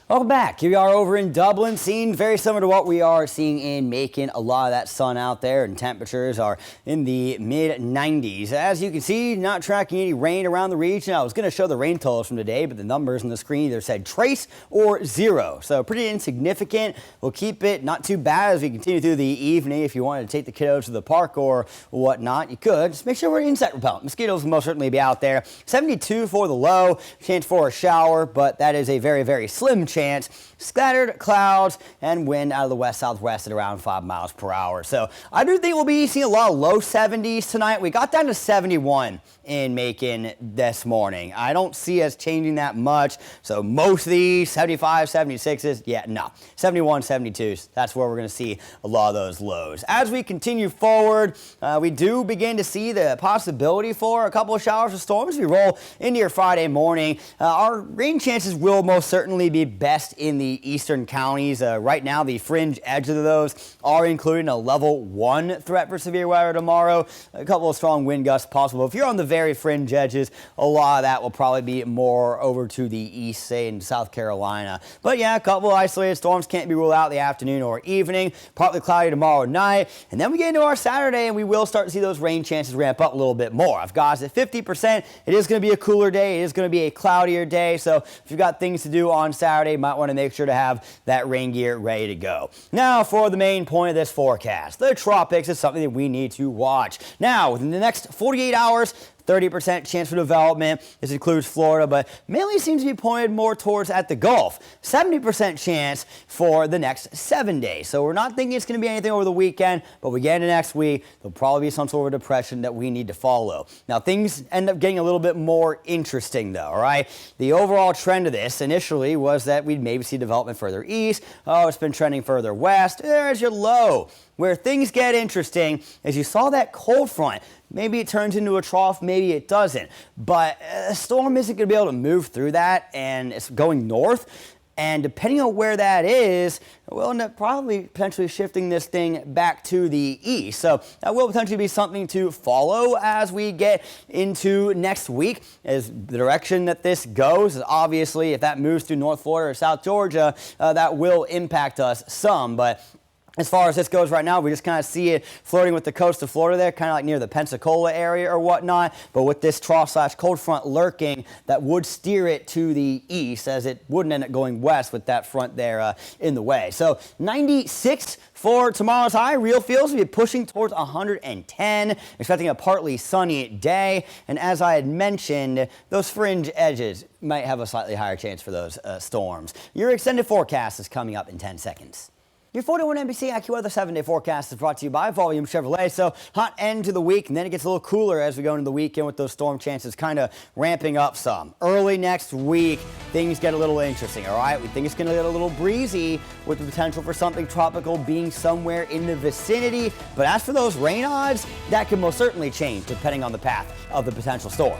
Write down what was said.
Welcome back. Here we are over in Dublin, seeing very similar to what we are seeing in Macon. A lot of that sun out there, and temperatures are in the mid-90s. As you can see, not tracking any rain around the region. I was going to show the rain totals from today, but the numbers on the screen either said trace or zero. So pretty insignificant. We'll keep it not too bad as we continue through the evening. If you wanted to take the kiddos to the park or whatnot, you could. Just make sure we're insect repellent. Mosquitoes will most certainly be out there. 72 for the low. Chance for a shower, but that is a very, very slim chance. Scattered clouds and wind out of the west-southwest at around 5 miles per hour. So I do think we'll be seeing a lot of low 70s tonight. We got down to 71 in Macon this morning. I don't see us changing that much. So most of these 75, 76s, yeah, no. 71, 72s, that's where we're going to see a lot of those lows. As we continue forward, we do begin to see the possibility for a couple of showers or storms. We roll into your Friday morning. Our rain chances will most certainly be best in the eastern counties. Right now, the fringe edge of those are including a level 1 threat for severe weather tomorrow. A couple of strong wind gusts possible. If you're on the very fringe edges, a lot of that will probably be more over to the east, say in South Carolina. But yeah, a couple of isolated storms can't be ruled out in the afternoon or evening. Partly cloudy tomorrow night. And then we get into our Saturday and we will start to see those rain chances ramp up a little bit more. I've got us at 50%. It is going to be a cooler day. It is going to be a cloudier day. So if you've got things to do on Saturday, you might want to make sure to have that rain gear ready to go. Now for the main point of this forecast. The tropics is something that we need to watch. Now, within the next 48 hours, 30% chance for development. This includes Florida, but mainly seems to be pointed more towards at the Gulf. 70% chance for the next 7 days. So we're not thinking it's going to be anything over the weekend, but we get into next week, there'll probably be some sort of depression that we need to follow. Now things end up getting a little bit more interesting though, all right? The overall trend of this initially was that we'd maybe see development further east. Oh, it's been trending further west. There's your low. Where things get interesting is you saw that cold front. Maybe it turns into a trough, maybe it doesn't. But a storm isn't going to be able to move through that, and it's going north. And depending on where that is, we'll end up probably potentially shifting this thing back to the east. So that will potentially be something to follow as we get into next week. As the direction that this goes is obviously if that moves through North Florida or South Georgia, that will impact us some. But as far as this goes right now, we just kind of see it floating with the coast of Florida there, kind of like near the Pensacola area or whatnot. But with this trough/cold front lurking, that would steer it to the east as it wouldn't end up going west with that front there in the way. So 96 for tomorrow's high. Real feels will be pushing towards 110, expecting a partly sunny day. And as I had mentioned, those fringe edges might have a slightly higher chance for those storms. Your extended forecast is coming up in 10 seconds. Your 41 NBC AccuWeather 7-day forecast is brought to you by Volume Chevrolet. So hot end to the week, and then it gets a little cooler as we go into the weekend with those storm chances kind of ramping up some. Early next week, things get a little interesting, all right? We think it's going to get a little breezy with the potential for something tropical being somewhere in the vicinity. But as for those rain odds, that can most certainly change depending on the path of the potential storm.